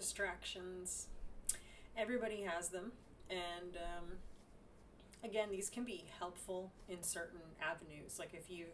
Distractions. Everybody has them, and again, these can be helpful in certain avenues. Like if you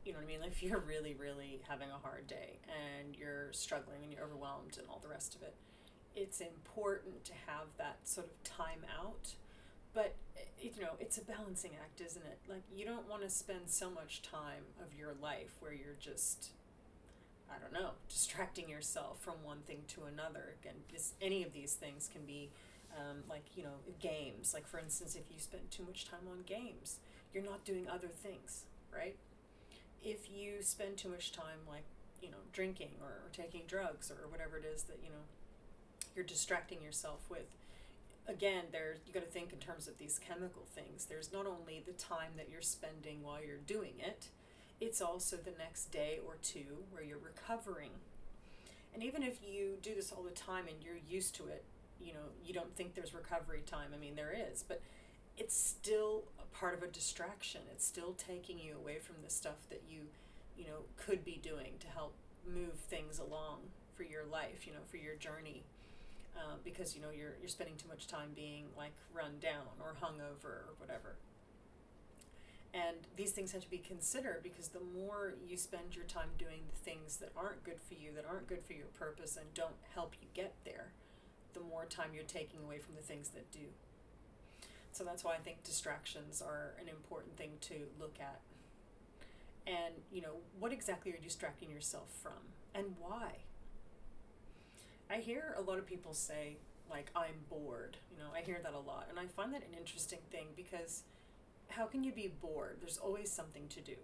know what I mean? Like if you're really, really having a hard day and you're struggling and you're overwhelmed and all the rest of it, it's important to have that sort of time out. But it's a balancing act, isn't it? Like you don't want to spend so much time of your life where you're just, I don't know, distracting yourself from one thing to another. Again, any of these things can be games. Like, for instance, if you spend too much time on games, you're not doing other things, right? If you spend too much time, like, drinking or taking drugs or whatever it is that, you're distracting yourself with, again, you got to think in terms of these chemical things. There's not only the time that you're spending while you're doing it, it's also the next day or two where you're recovering. And even if you do this all the time and you're used to it, you don't think there's recovery time. I mean, there is, but it's still a part of a distraction. It's still taking you away from the stuff that you could be doing to help move things along for your life, for your journey. Because you're spending too much time being like run down or hungover or whatever. And these things have to be considered, because the more you spend your time doing the things that aren't good for you, that aren't good for your purpose and don't help you get there, the more time you're taking away from the things that do. So that's why I think distractions are an important thing to look at. And, what exactly are you distracting yourself from and why? I hear a lot of people say, like, I'm bored. I hear that a lot. And I find that an interesting thing, because how can you be bored? There's always something to do.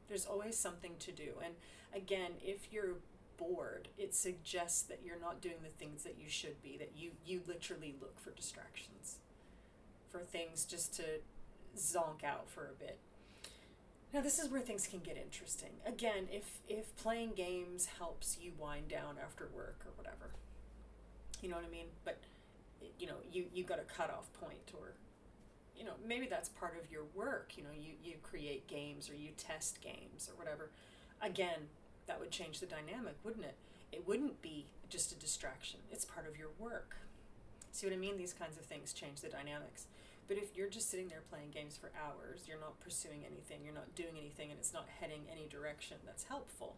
There's always something to do. And again, if you're bored, it suggests that you're not doing the things that you should be, that you literally look for distractions, for things just to zonk out for a bit. Now, this is where things can get interesting. Again, if playing games helps you wind down after work or whatever, you know what I mean? But, you got a cutoff point, or, maybe that's part of your work. You create games or you test games or whatever. Again, that would change the dynamic, wouldn't it? It wouldn't be just a distraction. It's part of your work. See what I mean? These kinds of things change the dynamics. But if you're just sitting there playing games for hours, you're not pursuing anything, you're not doing anything, and it's not heading any direction that's helpful,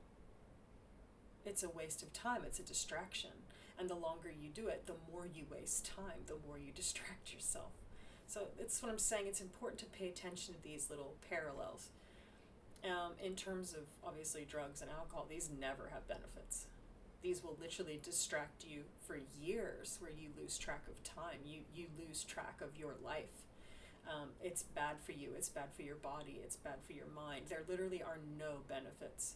it's a waste of time, it's a distraction. And the longer you do it, the more you waste time, the more you distract yourself. So that's what I'm saying. It's important to pay attention to these little parallels. In terms of, obviously, drugs and alcohol, these never have benefits. These will literally distract you for years, where you lose track of time. You lose track of your life. It's bad for you. It's bad for your body. It's bad for your mind. There literally are no benefits.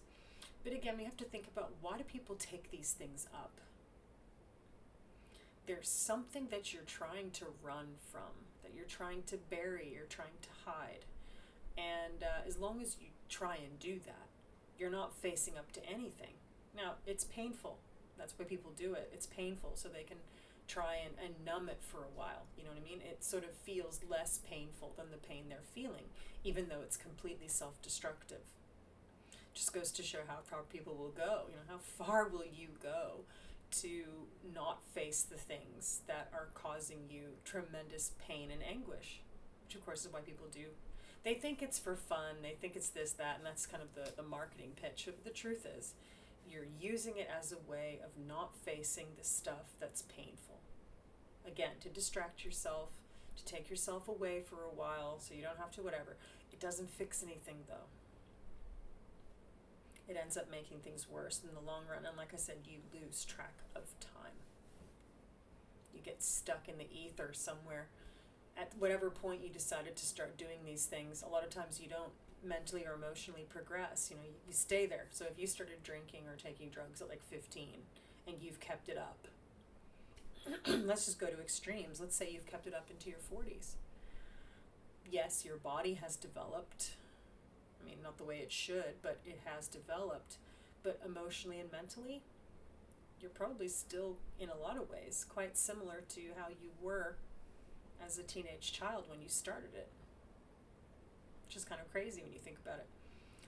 But again, we have to think about, why do people take these things up? There's something that you're trying to run from, that you're trying to bury, you're trying to hide. And as long as you try and do that, you're not facing up to anything. Now, it's painful. That's why people do it. It's painful, so they can try and numb it for a while. You know what I mean? It sort of feels less painful than the pain they're feeling, even though it's completely self-destructive. Just goes to show how far people will go. How far will you go to not face the things that are causing you tremendous pain and anguish, which of course is why people do. They think it's for fun, they think it's this, that, and that's kind of the marketing pitch. But the truth is, you're using it as a way of not facing the stuff that's painful. Again, to distract yourself, to take yourself away for a while so you don't have to whatever. It doesn't fix anything, though. It ends up making things worse in the long run. And like I said, you lose track of time. You get stuck in the ether somewhere. At whatever point you decided to start doing these things, a lot of times you don't mentally or emotionally progress. You stay there. So if you started drinking or taking drugs at like 15 and you've kept it up, let's just go to extremes. Let's say you've kept it up into your 40s. Yes, your body has developed. I mean, not the way it should, but it has developed. But emotionally and mentally, you're probably still, in a lot of ways, quite similar to how you were as a teenage child when you started it. Which is kind of crazy when you think about it.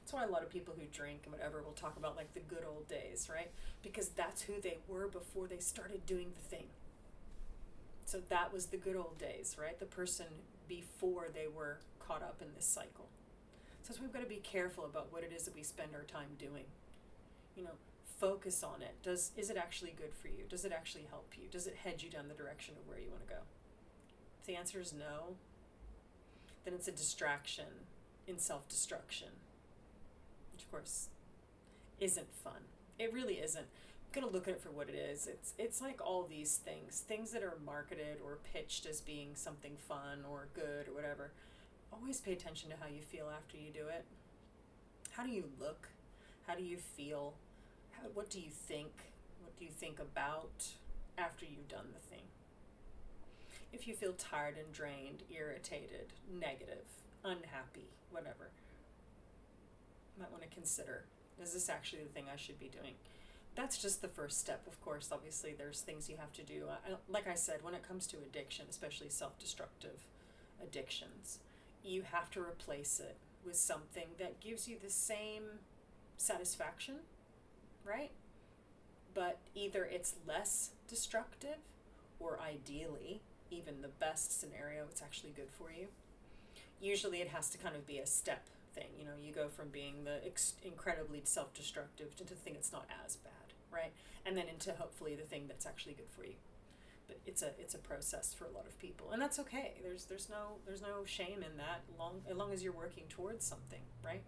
That's why a lot of people who drink and whatever will talk about like the good old days, right? Because that's who they were before they started doing the thing. So that was the good old days, right? The person before they were caught up in this cycle. So we've got to be careful about what it is that we spend our time doing. You know, focus on it. Is it actually good for you? Does it actually help you? Does it head you down the direction of where you want to go? If the answer is no, then it's a distraction in self-destruction, which of course isn't fun. It really isn't. I'm gonna look at it for what it is. It's like all these things that are marketed or pitched as being something fun or good or whatever. Always pay attention to how you feel after you do it. How do you look? How do you feel? What do you think? What do you think about after you've done the thing? If you feel tired and drained, irritated, negative, unhappy, whatever, you might want to consider, is this actually the thing I should be doing? That's just the first step, of course. Obviously, there's things you have to do. Like I said, when it comes to addiction, especially self-destructive addictions, you have to replace it with something that gives you the same satisfaction, right? But either it's less destructive, or ideally, even the best scenario, it's actually good for you. Usually it has to kind of be a step thing. You know, you go from being the incredibly self-destructive to the thing that's not as bad, right? And then into hopefully the thing that's actually good for you. But it's a process for a lot of people, and that's okay. There's no shame in that, as long as you're working towards something, right?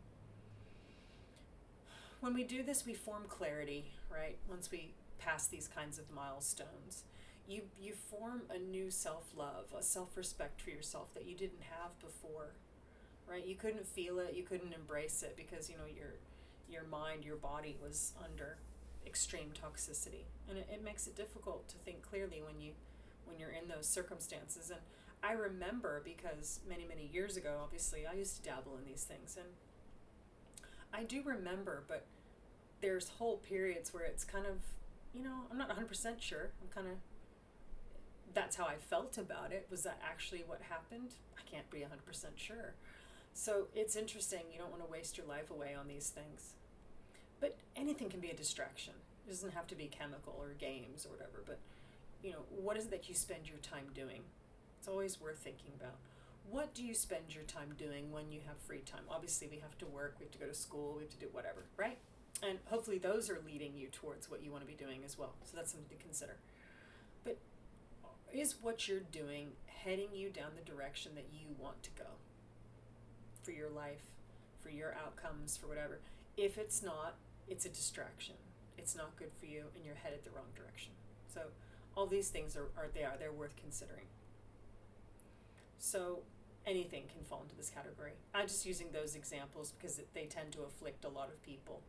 When we do this, we form clarity, right? Once we pass these kinds of milestones, you form a new self-love, a self-respect for yourself that you didn't have before, right? You couldn't feel it, you couldn't embrace it because, you know, your mind, your body was under extreme toxicity, and it makes it difficult to think clearly when you're in those circumstances. And I remember, because many years ago, obviously, I used to dabble in these things, and I do remember, but there's whole periods where it's kind of, you know, I'm not 100% sure. That's how I felt about it. Was that actually what happened? I can't be 100% sure. So it's interesting. You don't want to waste your life away on these things. But anything can be a distraction. It doesn't have to be chemical or games or whatever. But, you know, what is it that you spend your time doing? It's always worth thinking about. What do you spend your time doing when you have free time? Obviously, we have to work, we have to go to school, we have to do whatever, right? And hopefully those are leading you towards what you want to be doing as well. So that's something to consider. But is what you're doing heading you down the direction that you want to go for your life, for your outcomes, for whatever? If it's not, it's a distraction. It's not good for you, and you're headed the wrong direction. So all these things they're worth considering. So anything can fall into this category. I'm just using those examples because they tend to afflict a lot of people.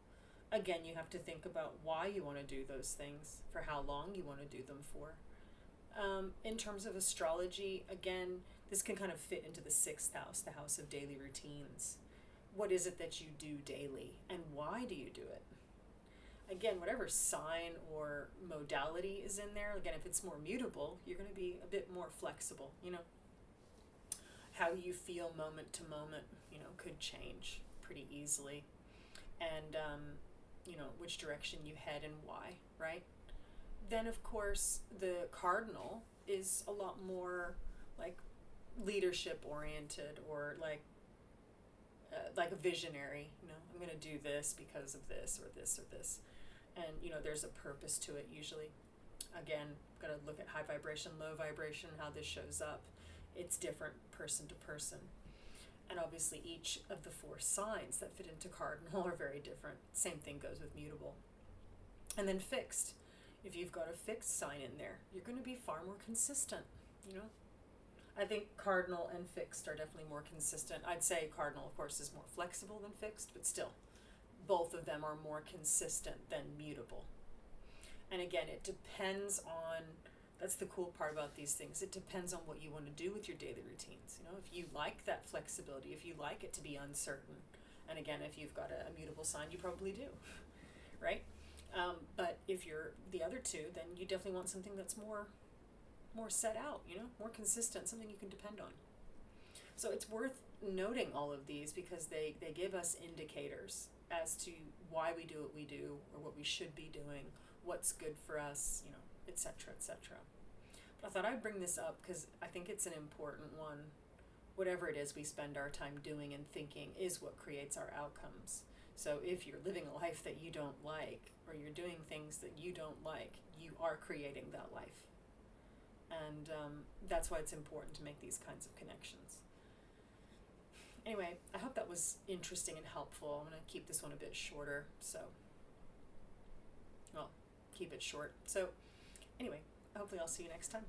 Again, you have to think about why you want to do those things, for how long you want to do them for. In terms of astrology, again, this can kind of fit into the 6th house, the house of daily routines. What is it that you do daily, and why do you do it? Again, whatever sign or modality is in there, again, if it's more mutable, you're going to be a bit more flexible, you know. How you feel moment to moment, you know, could change pretty easily. And, you know, which direction you head and why, right? Then, of course, the cardinal is a lot more, like, leadership-oriented, or, like a visionary, you know. I'm going to do this because of this or this or this. And, you know, there's a purpose to it usually. Again, got to look at high vibration, low vibration, how this shows up. It's different person to person. And obviously each of the 4 signs that fit into cardinal are very different. Same thing goes with mutable. And then fixed. If you've got a fixed sign in there, you're going to be far more consistent, you know. I think cardinal and fixed are definitely more consistent. I'd say cardinal, of course, is more flexible than fixed, but still, both of them are more consistent than mutable. And again, it depends on, that's the cool part about these things, it depends on what you want to do with your daily routines. You know, if you like that flexibility, if you like it to be uncertain, and again, if you've got a mutable sign, you probably do, right? But if you're the other two, then you definitely want something that's more set out, you know, more consistent, something you can depend on. So it's worth noting all of these because they give us indicators as to why we do what we do or what we should be doing, what's good for us, you know, etc., etc. But I thought I'd bring this up because I think it's an important one. Whatever it is we spend our time doing and thinking is what creates our outcomes. So if you're living a life that you don't like, or you're doing things that you don't like, you are creating that life. And that's why it's important to make these kinds of connections. Anyway, I hope that was interesting and helpful. I'm going to keep this one a bit shorter, so, well, keep it short. So, anyway, hopefully I'll see you next time.